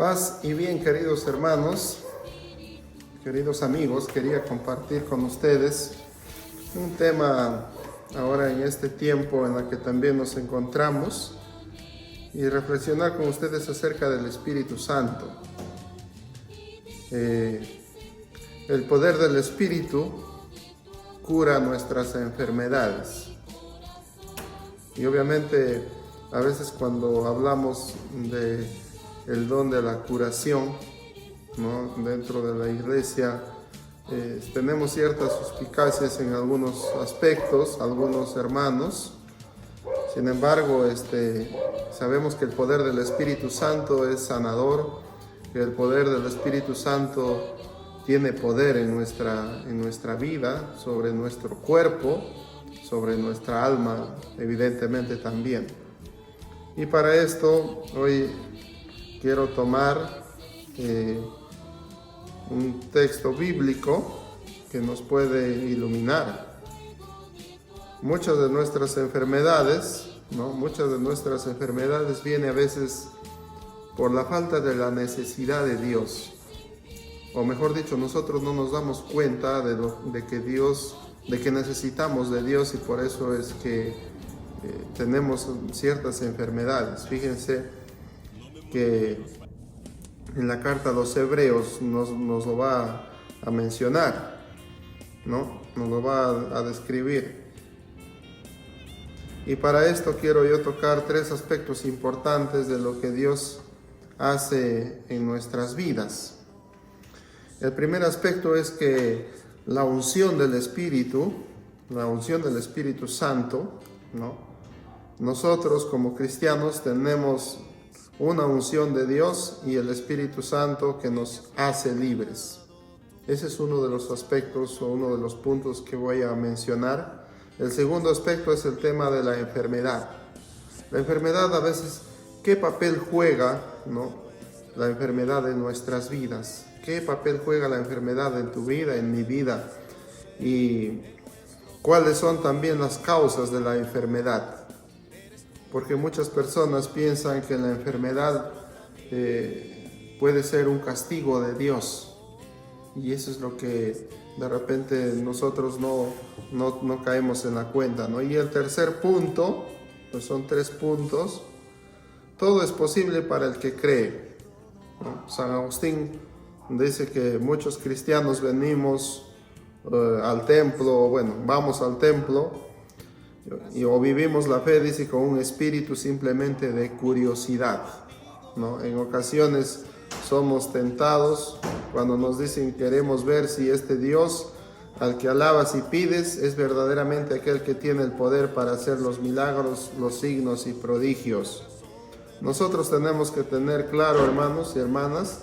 Paz y bien, queridos hermanos, queridos amigos, quería compartir con ustedes un tema ahora en este tiempo en el que también nos encontramos y reflexionar con ustedes acerca del Espíritu Santo. El poder del Espíritu cura nuestras enfermedades. Y obviamente a veces cuando hablamos de el don de la curación, ¿no?, dentro de la iglesia, tenemos ciertas suspicacias en algunos aspectos, algunos hermanos. Sin embargo, sabemos que el poder del Espíritu Santo es sanador, que el poder del Espíritu Santo tiene poder en nuestra vida, sobre nuestro cuerpo, sobre nuestra alma, evidentemente también. Y para esto, hoy quiero tomar un texto bíblico que nos puede iluminar. Muchas de nuestras enfermedades, ¿no? Muchas de nuestras enfermedades vienen a veces por la falta de la necesidad de Dios. O mejor dicho, nosotros no nos damos cuenta de que necesitamos de Dios, y por eso es que tenemos ciertas enfermedades. Fíjense que en la carta a los Hebreos nos lo va a mencionar, ¿no? Nos lo va a describir. Y para esto quiero yo tocar tres aspectos importantes de lo que Dios hace en nuestras vidas. El primer aspecto es que la unción del Espíritu Santo, ¿no? Nosotros como cristianos tenemos una unción de Dios y el Espíritu Santo que nos hace libres. Ese es uno de los aspectos o uno de los puntos que voy a mencionar. El segundo aspecto es el tema de la enfermedad. La enfermedad a veces, ¿qué papel juega, ¿no?, la enfermedad en nuestras vidas? ¿Qué papel juega la enfermedad en tu vida, en mi vida? Y cuáles son también las causas de la enfermedad. Porque muchas personas piensan que la enfermedad puede ser un castigo de Dios. Y eso es lo que de repente nosotros no caemos en la cuenta, ¿no? Y el tercer punto, pues son 3 puntos. Todo es posible para el que cree, ¿no? San Agustín dice que muchos cristianos venimos al templo, vamos al templo, o vivimos la fe, dice, con un espíritu simplemente de curiosidad, ¿no? En ocasiones somos tentados cuando nos dicen queremos ver si este Dios al que alabas y pides es verdaderamente aquel que tiene el poder para hacer los milagros, los signos y prodigios. Nosotros tenemos que tener claro, hermanos y hermanas,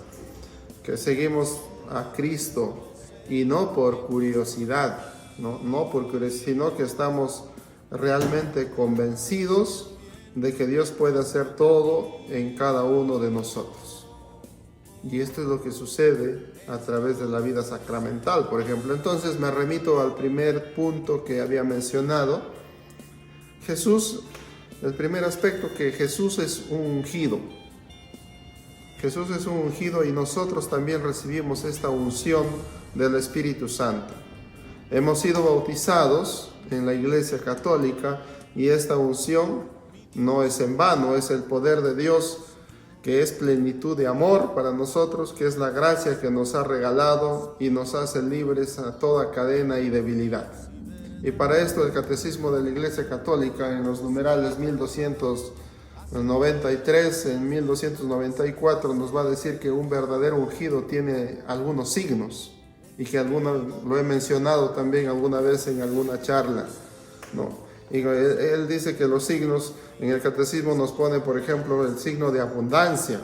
que seguimos a Cristo y no por curiosidad, no por curiosidad, sino que estamos realmente convencidos de que Dios puede hacer todo en cada uno de nosotros. Y esto es lo que sucede a través de la vida sacramental, por ejemplo. Entonces me remito al primer punto que había mencionado. Jesús, el primer aspecto, que Jesús es un ungido. Jesús es un ungido y nosotros también recibimos esta unción del Espíritu Santo. Hemos sido bautizados en la Iglesia Católica y esta unción no es en vano, es el poder de Dios, que es plenitud de amor para nosotros, que es la gracia que nos ha regalado y nos hace libres a toda cadena y debilidad. Y para esto el Catecismo de la Iglesia Católica, en los numerales 1293, en 1294, nos va a decir que un verdadero ungido tiene algunos signos, y que lo he mencionado también alguna vez en alguna charla, ¿no? Y él dice que los signos en el catecismo nos pone, por ejemplo, el signo de abundancia.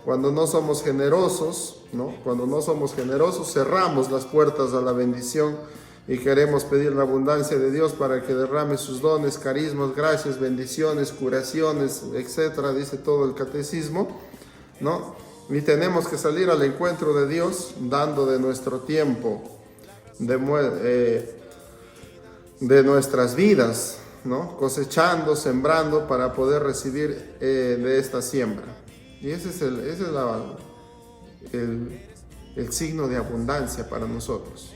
Cuando no somos generosos, ¿no? Cuando no somos generosos, cerramos las puertas a la bendición y queremos pedir la abundancia de Dios para que derrame sus dones, carismas, gracias, bendiciones, curaciones, etcétera, dice todo el catecismo, ¿no? Y tenemos que salir al encuentro de Dios dando de nuestro tiempo, de nuestras vidas, ¿no? Cosechando, sembrando para poder recibir de esta siembra. Y esa es el signo de abundancia para nosotros.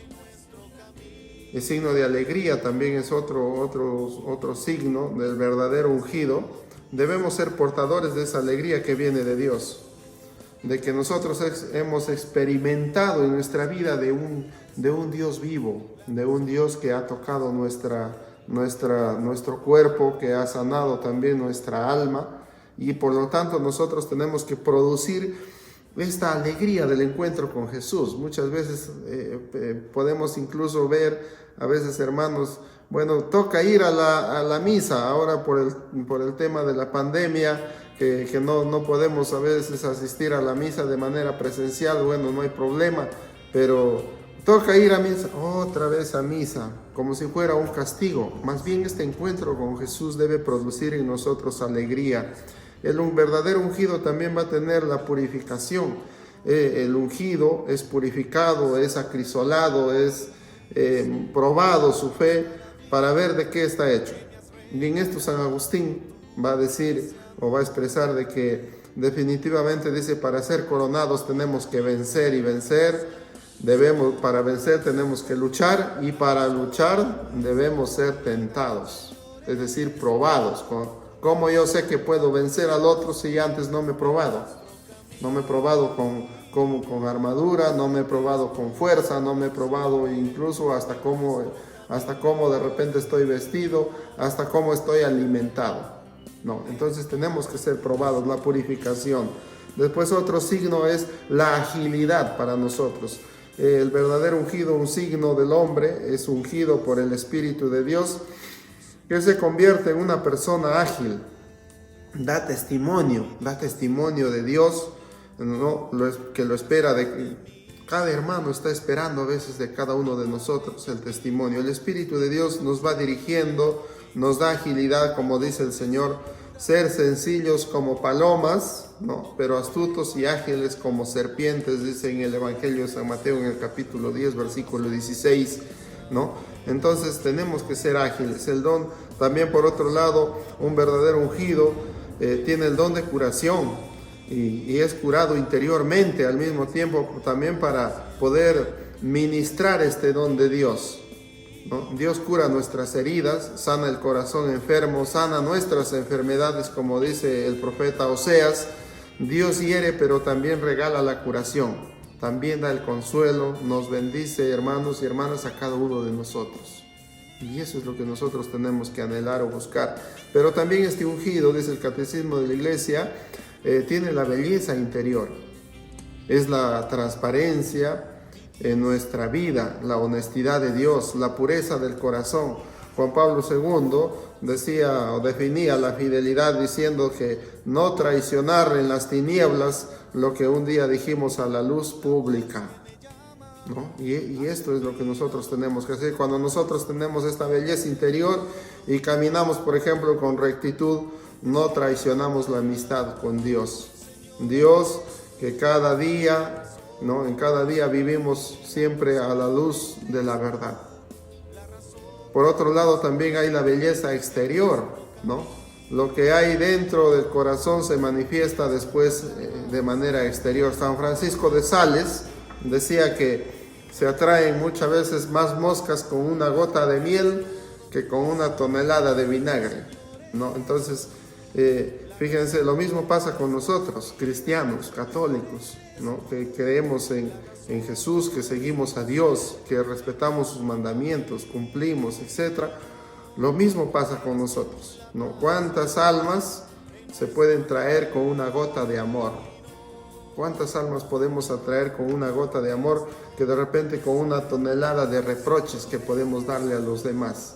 El signo de alegría también es otro signo del verdadero ungido. Debemos ser portadores de esa alegría que viene de Dios, de que nosotros hemos experimentado en nuestra vida de un Dios vivo, de un Dios que ha tocado nuestro cuerpo, que ha sanado también nuestra alma, y por lo tanto nosotros tenemos que producir esta alegría del encuentro con Jesús. Muchas veces podemos incluso ver, a veces hermanos, bueno, toca ir a la misa ahora por el tema de la pandemia, que no podemos a veces asistir a la misa de manera presencial. Bueno, no hay problema, pero toca ir a misa, otra vez a misa, como si fuera un castigo. Más bien este encuentro con Jesús debe producir en nosotros alegría. El verdadero ungido también va a tener la purificación. El ungido es purificado, es acrisolado, es probado su fe para ver de qué está hecho. Y en esto San Agustín va a decir o va a expresar de que definitivamente dice: para ser coronados tenemos que vencer, y para vencer tenemos que luchar, y para luchar debemos ser tentados, es decir, probados. ¿Cómo yo sé que puedo vencer al otro si antes no me he probado? No me he probado con armadura, no me he probado con fuerza, no me he probado incluso hasta cómo de repente estoy vestido, hasta cómo estoy alimentado. No, entonces tenemos que ser probados, la purificación. Después otro signo es la agilidad para nosotros. El verdadero ungido, un signo del hombre, es ungido por el Espíritu de Dios, que se convierte en una persona ágil, da testimonio de Dios, ¿no? Que lo espera cada hermano está esperando a veces de cada uno de nosotros el testimonio. El Espíritu de Dios nos va dirigiendo, nos da agilidad, como dice el Señor, ser sencillos como palomas, ¿no? Pero astutos y ágiles como serpientes, dice en el Evangelio de San Mateo en el capítulo 10, versículo 16, ¿no? Entonces tenemos que ser ágiles. El don, también por otro lado, un verdadero ungido tiene el don de curación y es curado interiormente al mismo tiempo, también para poder ministrar este don de Dios, ¿no? Dios cura nuestras heridas, sana el corazón enfermo, sana nuestras enfermedades, como dice el profeta Oseas. Dios hiere, pero también regala la curación. También da el consuelo, nos bendice, hermanos y hermanas, a cada uno de nosotros. Y eso es lo que nosotros tenemos que anhelar o buscar. Pero también este ungido, dice el Catecismo de la Iglesia, tiene la belleza interior. Es la transparencia en nuestra vida, la honestidad de Dios, la pureza del corazón. Juan Pablo II decía o definía la fidelidad diciendo que no traicionar en las tinieblas lo que un día dijimos a la luz pública, ¿no? Y esto es lo que nosotros tenemos que hacer. Cuando nosotros tenemos esta belleza interior y caminamos, por ejemplo, con rectitud, no traicionamos la amistad con Dios. Dios que cada día, ¿no? En cada día vivimos siempre a la luz de la verdad. Por otro lado, también hay la belleza exterior, ¿no? Lo que hay dentro del corazón se manifiesta después de manera exterior. San Francisco de Sales decía que se atraen muchas veces más moscas con una gota de miel que con una tonelada de vinagre, ¿no? Entonces, fíjense, lo mismo pasa con nosotros, cristianos, católicos, ¿no? Que creemos en Jesús, que seguimos a Dios, que respetamos sus mandamientos, cumplimos, etc. Lo mismo pasa con nosotros, ¿no? ¿Cuántas almas se pueden traer con una gota de amor? ¿Cuántas almas podemos atraer con una gota de amor que de repente con una tonelada de reproches que podemos darle a los demás?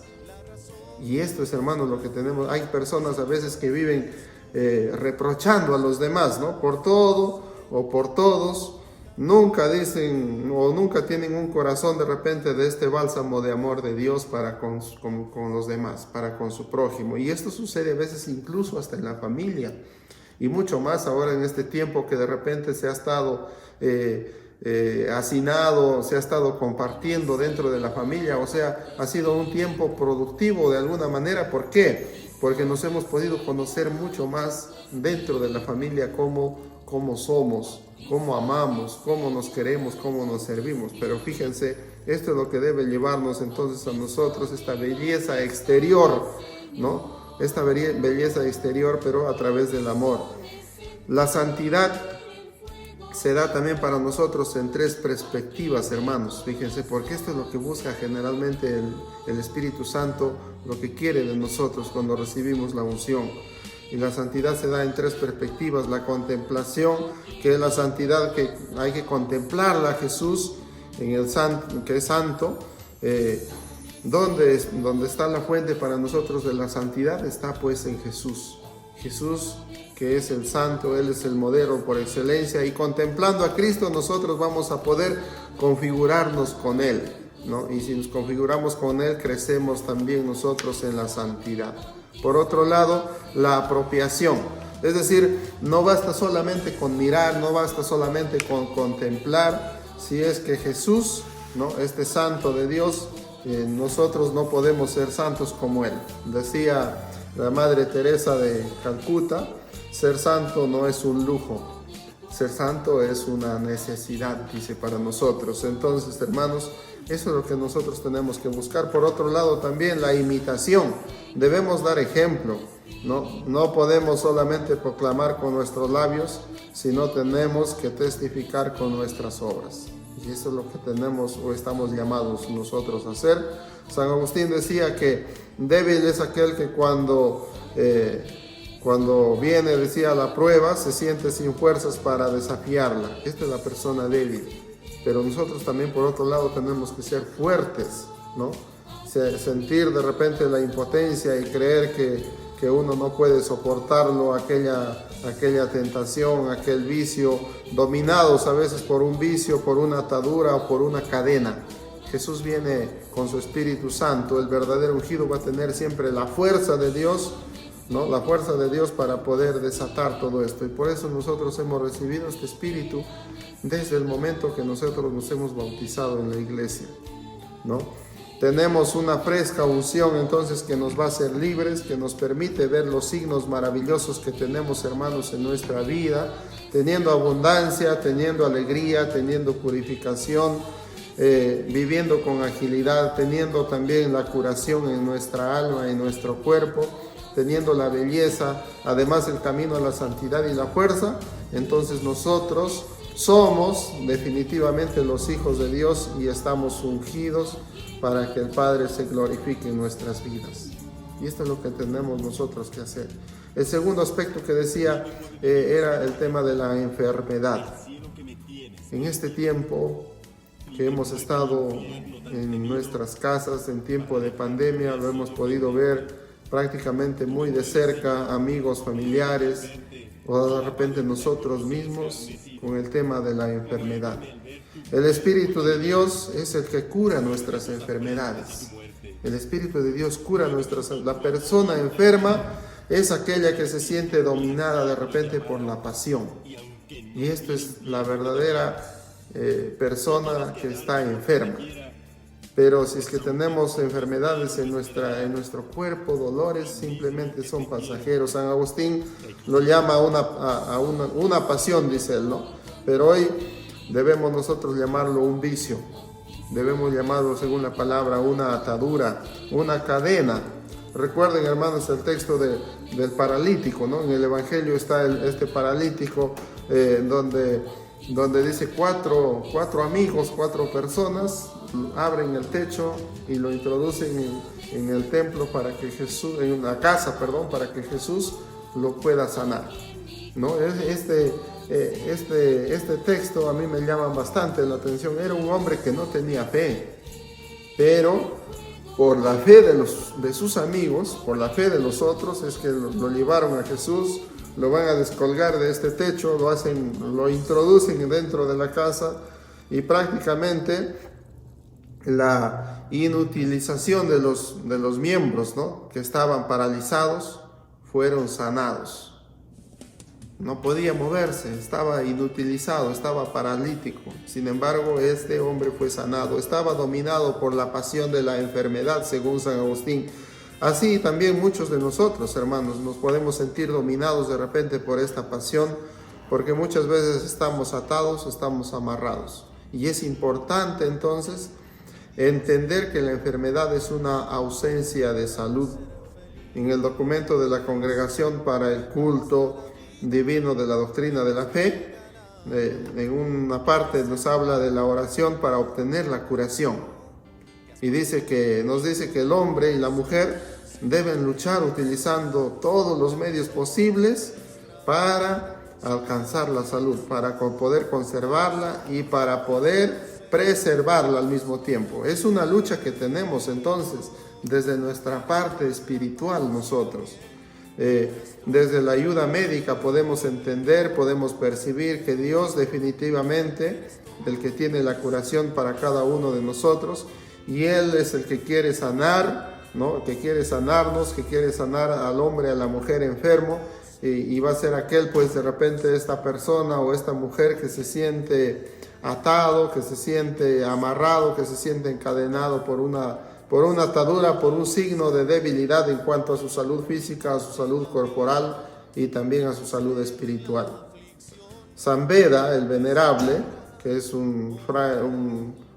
Y esto es, hermanos, lo que tenemos. Hay personas a veces que viven reprochando a los demás, ¿no? Por todo o por todos. Nunca dicen o nunca tienen un corazón de repente de este bálsamo de amor de Dios para con los demás, para con su prójimo. Y esto sucede a veces incluso hasta en la familia. Y mucho más ahora en este tiempo que de repente se ha estado hacinado, se ha estado compartiendo dentro de la familia. O sea, ha sido un tiempo productivo de alguna manera. ¿Por qué? porque nos hemos podido conocer mucho más dentro de la familia cómo somos, cómo amamos, cómo nos queremos, cómo nos servimos. Pero fíjense, esto es lo que debe llevarnos entonces a nosotros, esta belleza exterior, ¿no? Esta belleza exterior, pero a través del amor. La santidad se da también para nosotros en tres perspectivas, hermanos. Fíjense, porque esto es lo que busca generalmente el Espíritu Santo, lo que quiere de nosotros cuando recibimos la unción. Y la santidad se da en tres perspectivas. La contemplación, que es la santidad que hay que contemplarla a Jesús, en el santo, que es santo. ¿Dónde está la fuente para nosotros de la santidad? Está pues en Jesús. Jesús, que es el santo, Él es el modelo por excelencia, y contemplando a Cristo nosotros vamos a poder configurarnos con Él, ¿no? Y si nos configuramos con Él, crecemos también nosotros en la santidad. Por otro lado, la apropiación, es decir, no basta solamente con mirar, no basta solamente con contemplar, si es que Jesús, ¿no?, este santo de Dios, nosotros no podemos ser santos como Él. Decía la Madre Teresa de Calcuta, ser santo no es un lujo, ser santo es una necesidad, dice, para nosotros. Entonces, hermanos, eso es lo que nosotros tenemos que buscar. Por otro lado, también la imitación. Debemos dar ejemplo, ¿no? No podemos solamente proclamar con nuestros labios, sino tenemos que testificar con nuestras obras. Y eso es lo que tenemos o estamos llamados nosotros a hacer. San Agustín decía que débil es aquel que cuando viene, decía, la prueba, se siente sin fuerzas para desafiarla. Esta es la persona débil. Pero nosotros también, por otro lado, tenemos que ser fuertes, ¿no? Sentir de repente la impotencia y creer que uno no puede soportarlo, aquella tentación, aquel vicio, dominados a veces por un vicio, por una atadura o por una cadena. Jesús viene con su Espíritu Santo. El verdadero ungido va a tener siempre la fuerza de Dios, ¿no? La fuerza de Dios para poder desatar todo esto. Y por eso nosotros hemos recibido este Espíritu desde el momento que nosotros nos hemos bautizado en la iglesia, ¿no? Tenemos una fresca unción entonces que nos va a hacer libres, que nos permite ver los signos maravillosos que tenemos, hermanos, en nuestra vida, teniendo abundancia, teniendo alegría, teniendo purificación, viviendo con agilidad, teniendo también la curación en nuestra alma, en nuestro cuerpo, teniendo la belleza, además el camino a la santidad y la fuerza. Entonces nosotros somos definitivamente los hijos de Dios y estamos ungidos para que el Padre se glorifique en nuestras vidas. Y esto es lo que tenemos nosotros que hacer. El segundo aspecto que decía era el tema de la enfermedad. En este tiempo que hemos estado en nuestras casas, en tiempo de pandemia, lo hemos podido ver prácticamente muy de cerca, amigos, familiares, o de repente nosotros mismos, con el tema de la enfermedad. El Espíritu de Dios es el que cura nuestras enfermedades. El Espíritu de Dios cura la persona enferma es aquella que se siente dominada de repente por la pasión. Y esto es la verdadera persona que está enferma. Pero si es que tenemos enfermedades en nuestro cuerpo, dolores, simplemente son pasajeros. San Agustín lo llama a una pasión, dice él, ¿no? Pero hoy debemos nosotros llamarlo un vicio. Debemos llamarlo, según la palabra, una atadura, una cadena. Recuerden, hermanos, el texto del paralítico, ¿no? En el Evangelio está este paralítico donde dice cuatro amigos, 4 personas abren el techo y lo introducen en el templo para que Jesús, en la casa, para que Jesús lo pueda sanar, ¿no? Este texto a mí me llama bastante la atención. Era un hombre que no tenía fe, pero por la fe de sus amigos, por la fe de los otros, es que lo llevaron a Jesús, lo van a descolgar de este techo, lo introducen dentro de la casa y prácticamente la inutilización de los miembros, ¿no?, que estaban paralizados fueron sanados. No podía moverse, estaba inutilizado, estaba paralítico. Sin embargo, este hombre fue sanado. Estaba dominado por la pasión de la enfermedad, según San Agustín. Así también muchos de nosotros, hermanos, nos podemos sentir dominados de repente por esta pasión, porque muchas veces estamos atados, estamos amarrados. Y es importante entonces entender que la enfermedad es una ausencia de salud. En el documento de la Congregación para el Culto Divino de la Doctrina de la Fe, en una parte nos habla de la oración para obtener la curación. Y nos dice que el hombre y la mujer deben luchar utilizando todos los medios posibles para alcanzar la salud, para poder conservarla y para poder preservarla al mismo tiempo. Es una lucha que tenemos entonces desde nuestra parte espiritual nosotros. Desde la ayuda médica podemos entender, podemos percibir que Dios definitivamente, el que tiene la curación para cada uno de nosotros, y Él es el que quiere sanar, ¿no? Que quiere sanarnos, que quiere sanar al hombre, a la mujer enfermo, y va a ser aquel, pues de repente esta persona o esta mujer que se siente atado, que se siente amarrado, que se siente encadenado por una atadura, por un signo de debilidad en cuanto a su salud física, a su salud corporal y también a su salud espiritual. San Beda, el venerable, que es un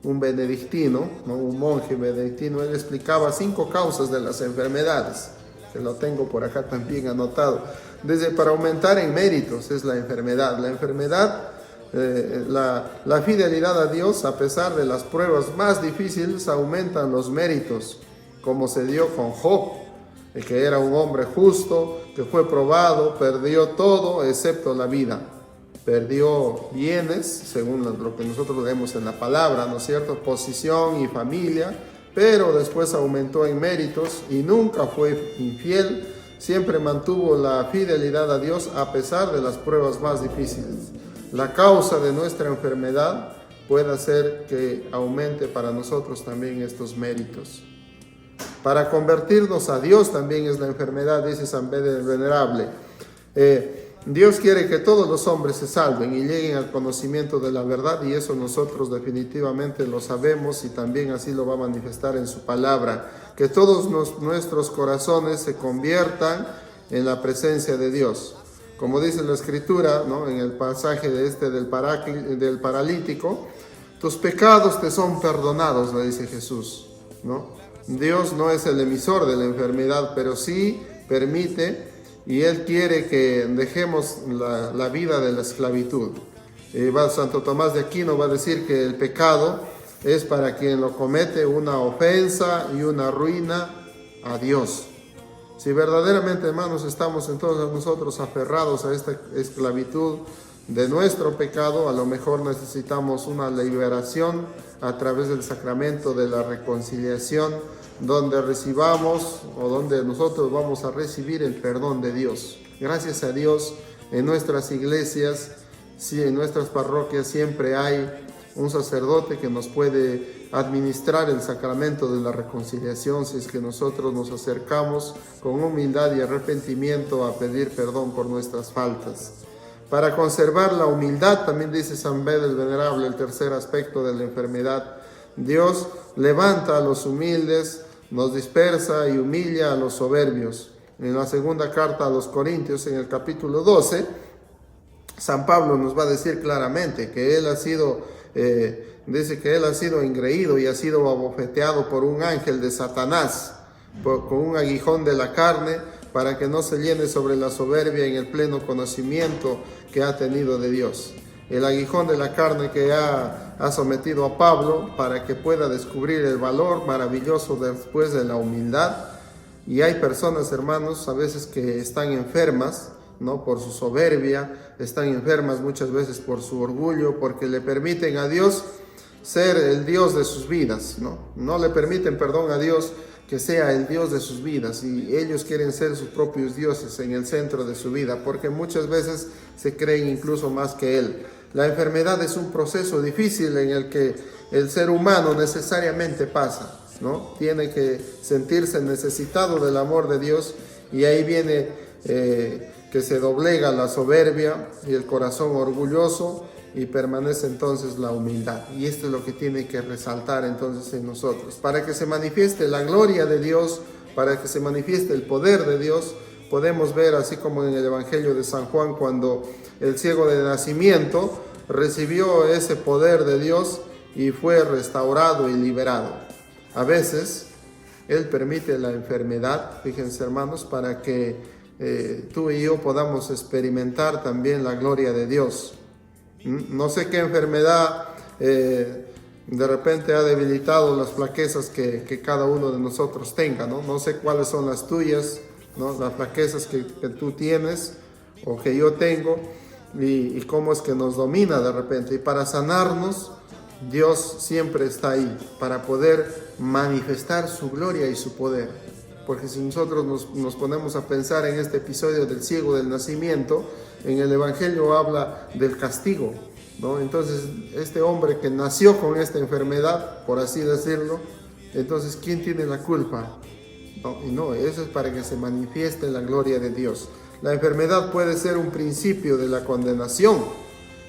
benedictino, ¿no? Un monje benedictino, él explicaba 5 causas de las enfermedades, que lo tengo por acá también anotado. Desde para aumentar en méritos es la enfermedad. La enfermedad, la fidelidad a Dios, a pesar de las pruebas más difíciles, aumentan los méritos, como se dio con Job, que era un hombre justo, que fue probado, perdió todo excepto la vida. Perdió bienes, según lo que nosotros leemos en la palabra, ¿no es cierto? Posición y familia, pero después aumentó en méritos y nunca fue infiel, siempre mantuvo la fidelidad a Dios a pesar de las pruebas más difíciles. La causa de nuestra enfermedad puede hacer que aumente para nosotros también estos méritos. Para convertirnos a Dios también es la enfermedad, dice San Beda el Venerable. Dios quiere que todos los hombres se salven y lleguen al conocimiento de la verdad, y eso nosotros definitivamente lo sabemos y también así lo va a manifestar en su palabra. Que todos nuestros corazones se conviertan en la presencia de Dios. Como dice la Escritura, ¿no? En el pasaje del paralítico, tus pecados te son perdonados, le dice Jesús, ¿no? Dios no es el emisor de la enfermedad, pero sí permite. Y Él quiere que dejemos la vida de la esclavitud. Santo Tomás de Aquino va a decir que el pecado es para quien lo comete una ofensa y una ruina a Dios. Si verdaderamente, hermanos, estamos entonces nosotros aferrados a esta esclavitud de nuestro pecado, a lo mejor necesitamos una liberación a través del sacramento de la reconciliación, donde recibamos o donde nosotros vamos a recibir el perdón de Dios. Gracias a Dios, en nuestras iglesias, sí, en nuestras parroquias siempre hay un sacerdote que nos puede administrar el sacramento de la reconciliación si es que nosotros nos acercamos con humildad y arrepentimiento a pedir perdón por nuestras faltas. Para conservar la humildad, también dice San Beda el Venerable, el tercer aspecto de la enfermedad, Dios levanta a los humildes, nos dispersa y humilla a los soberbios. En la segunda carta a los Corintios, en el capítulo 12, San Pablo nos va a decir claramente que él ha sido, dice que él ha sido engreído y ha sido abofeteado por un ángel de Satanás, con un aguijón de la carne, para que no se llene sobre la soberbia en el pleno conocimiento que ha tenido de Dios. El aguijón de la carne que ha sometido a Pablo para que pueda descubrir el valor maravilloso después de la humildad. Y hay personas, hermanos, a veces que están enfermas, ¿no? Por su soberbia, están enfermas muchas veces por su orgullo, porque le permiten a Dios ser el Dios de sus vidas, ¿no? No le permiten, a Dios que sea el Dios de sus vidas, y ellos quieren ser sus propios dioses en el centro de su vida, porque muchas veces se creen incluso más que Él. La enfermedad es un proceso difícil en el que el ser humano necesariamente pasa, ¿no? Tiene que sentirse necesitado del amor de Dios, y ahí viene que se doblega la soberbia y el corazón orgulloso, y permanece entonces la humildad. Y esto es lo que tiene que resaltar entonces en nosotros. Para que se manifieste la gloria de Dios, para que se manifieste el poder de Dios, podemos ver, así como en el Evangelio de San Juan, cuando el ciego de nacimiento recibió ese poder de Dios y fue restaurado y liberado. A veces Él permite la enfermedad, fíjense hermanos, para que tú y yo podamos experimentar también la gloria de Dios. No sé qué enfermedad de repente ha debilitado las flaquezas que cada uno de nosotros tenga, ¿no? No sé cuáles son las tuyas, ¿no? Las flaquezas que tú tienes o que yo tengo, y cómo es que nos domina de repente. Y para sanarnos, Dios siempre está ahí para poder manifestar su gloria y su poder. Porque si nosotros nos ponemos a pensar en este episodio del ciego del nacimiento, en el Evangelio habla del castigo, ¿no? Entonces, este hombre que nació con esta enfermedad, por así decirlo, entonces, ¿quién tiene la culpa? No, eso es para que se manifieste la gloria de Dios. La enfermedad puede ser un principio de la condenación.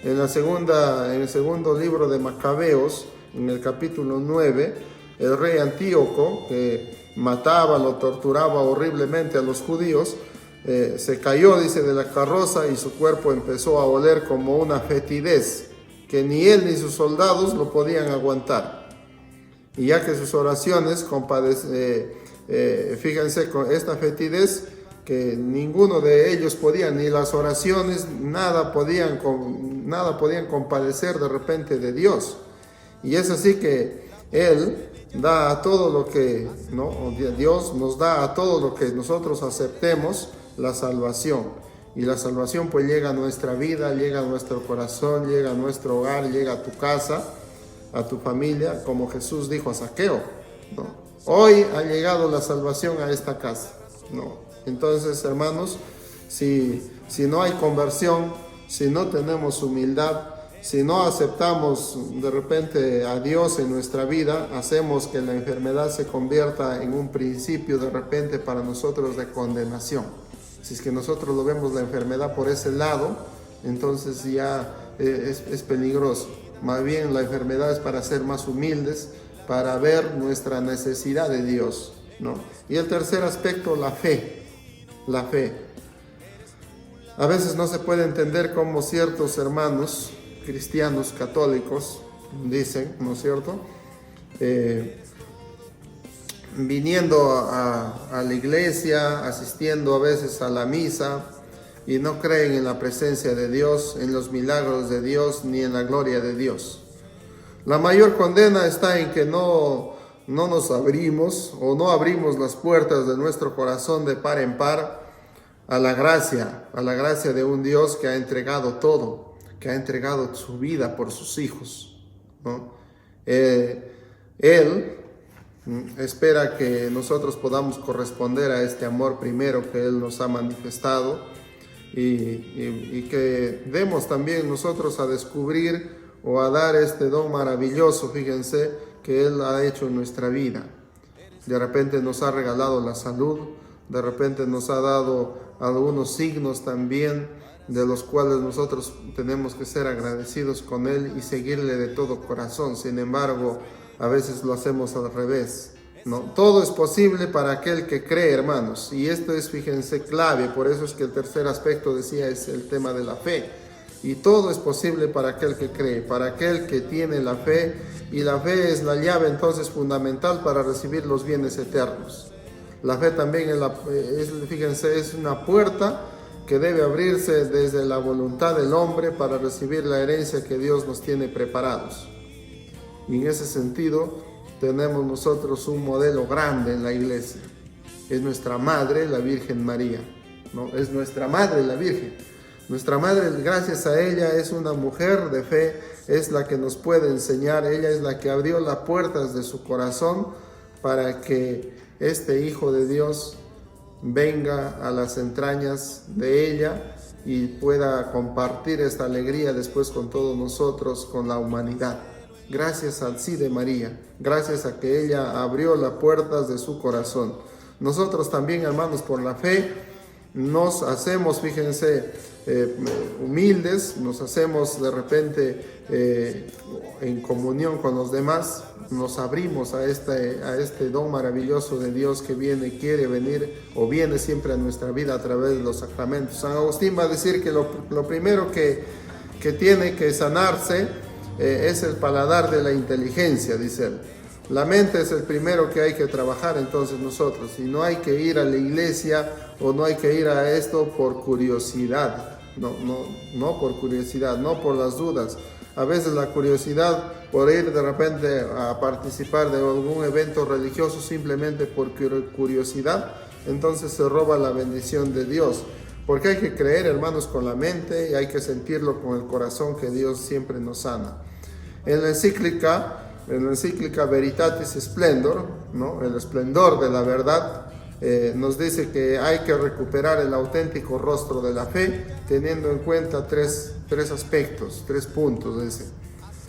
En el segundo libro de Macabeos, en el capítulo 9, el rey Antíoco, que mataba, lo torturaba horriblemente a los judíos, se cayó, dice, de la carroza y su cuerpo empezó a oler como una fetidez, que ni él ni sus soldados lo podían aguantar. Y ya que sus oraciones, fíjense, con esta fetidez, que ninguno de ellos podía, ni las oraciones, nada podían compadecer de repente de Dios. Y es así que Él da a todo lo que, ¿no? Dios nos da a todo lo que nosotros aceptemos la salvación. Y la salvación pues llega a nuestra vida, llega a nuestro corazón, llega a nuestro hogar, llega a tu casa, a tu familia, como Jesús dijo a Zaqueo, ¿no? Hoy ha llegado la salvación a esta casa, ¿no? Entonces, hermanos, si no hay conversión, si no tenemos humildad, si no aceptamos de repente a Dios en nuestra vida, hacemos que la enfermedad se convierta en un principio de repente para nosotros de condenación. Si es que nosotros lo vemos la enfermedad por ese lado, entonces ya es peligroso. Más bien la enfermedad es para ser más humildes, para ver nuestra necesidad de Dios, ¿no? Y el tercer aspecto, la fe. La fe. A veces no se puede entender cómo ciertos hermanos cristianos católicos dicen, ¿no es cierto? Viniendo a la iglesia, asistiendo a veces a la misa, y no creen en la presencia de Dios, en los milagros de Dios, ni en la gloria de Dios. La mayor condena está en que no nos abrimos o no abrimos las puertas de nuestro corazón de par en par a la gracia de un Dios que ha entregado todo, que ha entregado su vida por sus hijos, ¿no? Él espera que nosotros podamos corresponder a este amor primero que Él nos ha manifestado y que demos también nosotros a descubrir o a dar este don maravilloso, fíjense, que Él ha hecho en nuestra vida. De repente nos ha regalado la salud, de repente nos ha dado algunos signos también de los cuales nosotros tenemos que ser agradecidos con Él y seguirle de todo corazón. Sin embargo, a veces lo hacemos al revés, ¿no? Todo es posible para aquel que cree, hermanos, y esto es, fíjense, clave. Por eso es que el tercer aspecto, decía, es el tema de la fe. Y todo es posible para aquel que cree, para aquel que tiene la fe, y la fe es la llave entonces fundamental para recibir los bienes eternos. La fe también fíjense, es una puerta que debe abrirse desde la voluntad del hombre para recibir la herencia que Dios nos tiene preparados. Y en ese sentido tenemos nosotros un modelo grande en la iglesia. Es nuestra madre, la Virgen María, ¿no? Es nuestra madre, la Virgen. Nuestra madre, gracias a ella, es una mujer de fe, es la que nos puede enseñar, ella es la que abrió las puertas de su corazón para que este Hijo de Dios venga a las entrañas de ella y pueda compartir esta alegría después con todos nosotros, con la humanidad. Gracias al sí de María, gracias a que ella abrió las puertas de su corazón. Nosotros también, hermanos, por la fe, nos hacemos, fíjense, humildes, nos hacemos de repente en comunión con los demás, nos abrimos a este don maravilloso de Dios que quiere venir o viene siempre a nuestra vida a través de los sacramentos. San Agustín va a decir que lo primero que tiene que sanarse es el paladar de la inteligencia, dice él. La mente es el primero que hay que trabajar entonces nosotros, y no hay que ir a la iglesia o no hay que ir a esto por curiosidad, no por curiosidad, no por las dudas. A veces la curiosidad por ir de repente a participar de algún evento religioso simplemente por curiosidad, entonces se roba la bendición de Dios. Porque hay que creer, hermanos, con la mente y hay que sentirlo con el corazón, que Dios siempre nos sana. En la encíclica Veritatis Splendor, ¿no?, el esplendor de la verdad, nos dice que hay que recuperar el auténtico rostro de la fe, teniendo en cuenta tres aspectos, 3 puntos. Dice: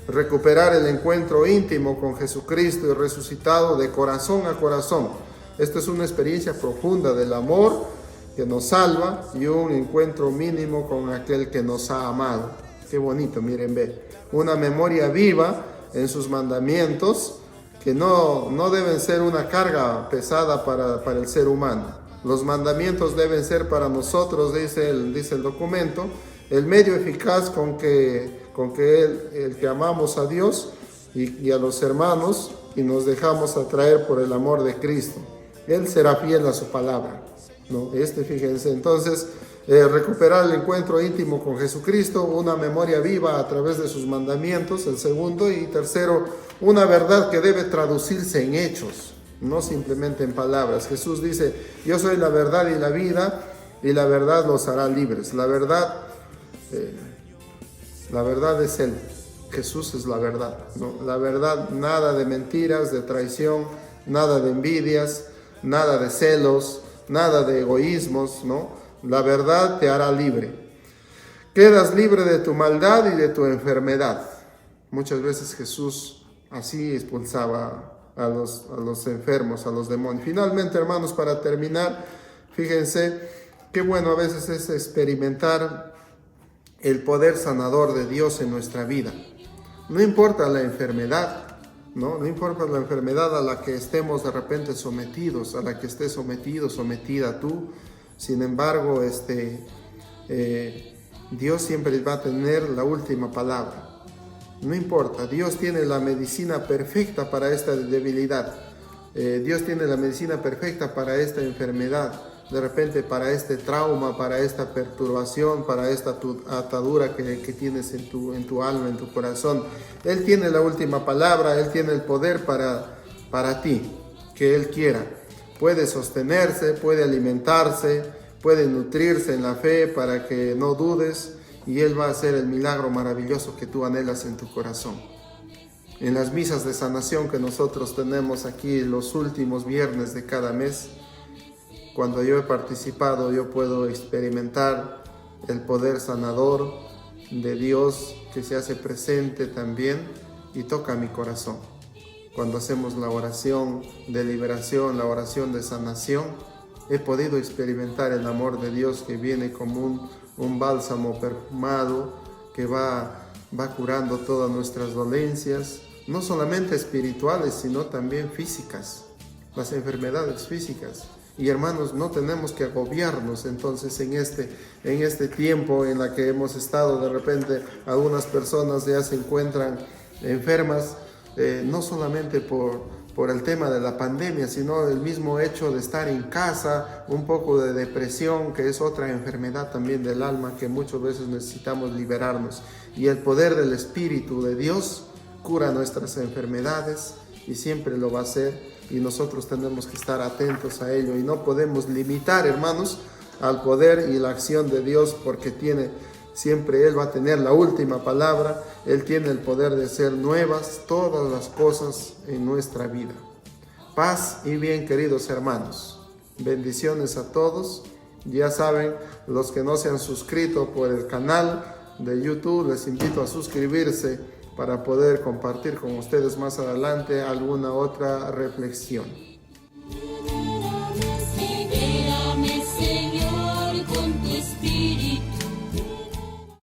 recuperar el encuentro íntimo con Jesucristo y resucitado de corazón a corazón. Esta es una experiencia profunda del amor que nos salva y un encuentro mínimo con aquel que nos ha amado. Qué bonito, miren, ve. Una memoria viva en sus mandamientos, que no deben ser una carga pesada para el ser humano. Los mandamientos deben ser para nosotros, dice el documento, el medio eficaz con que el que amamos a Dios y a los hermanos y nos dejamos atraer por el amor de Cristo. Él será fiel a su palabra, ¿no? Fíjense, entonces, recuperar el encuentro íntimo con Jesucristo, una memoria viva a través de sus mandamientos, el segundo, y tercero, una verdad que debe traducirse en hechos, no simplemente en palabras. Jesús dice: yo soy la verdad y la vida, y la verdad los hará libres. La verdad es Él. Jesús es la verdad, ¿no? La verdad, nada de mentiras, de traición, nada de envidias, nada de celos, nada de egoísmos, ¿no? La verdad te hará libre. Quedas libre de tu maldad y de tu enfermedad. Muchas veces Jesús así expulsaba a los enfermos, a los demonios. Finalmente, hermanos, para terminar, fíjense qué bueno a veces es experimentar el poder sanador de Dios en nuestra vida. No importa la enfermedad, no importa la enfermedad a la que estemos de repente sometidos, a la que estés sometido, sometida tú. Sin embargo, Dios siempre va a tener la última palabra. No importa, Dios tiene la medicina perfecta para esta debilidad. Dios tiene la medicina perfecta para esta enfermedad, de repente para este trauma, para esta perturbación, para esta atadura que tienes en tu alma, en tu corazón. Él tiene la última palabra, Él tiene el poder para ti, que Él quiera. Puede sostenerse, puede alimentarse, puede nutrirse en la fe para que no dudes, y Él va a hacer el milagro maravilloso que tú anhelas en tu corazón. En las misas de sanación que nosotros tenemos aquí los últimos viernes de cada mes, cuando yo he participado, yo puedo experimentar el poder sanador de Dios que se hace presente también y toca mi corazón. Cuando hacemos la oración de liberación, la oración de sanación, he podido experimentar el amor de Dios que viene como un bálsamo perfumado que va curando todas nuestras dolencias, no solamente espirituales, sino también físicas, las enfermedades físicas. Y hermanos, no tenemos que agobiarnos entonces en este tiempo en la que hemos estado. De repente algunas personas ya se encuentran enfermas, no solamente por el tema de la pandemia, sino el mismo hecho de estar en casa, un poco de depresión, que es otra enfermedad también del alma que muchas veces necesitamos liberarnos. Y el poder del Espíritu de Dios cura nuestras enfermedades y siempre lo va a hacer, y nosotros tenemos que estar atentos a ello y no podemos limitar, hermanos, al poder y la acción de Dios, porque siempre Él va a tener la última palabra. Él tiene el poder de hacer nuevas todas las cosas en nuestra vida. Paz y bien, queridos hermanos. Bendiciones a todos. Ya saben, los que no se han suscrito por el canal de YouTube, les invito a suscribirse para poder compartir con ustedes más adelante alguna otra reflexión.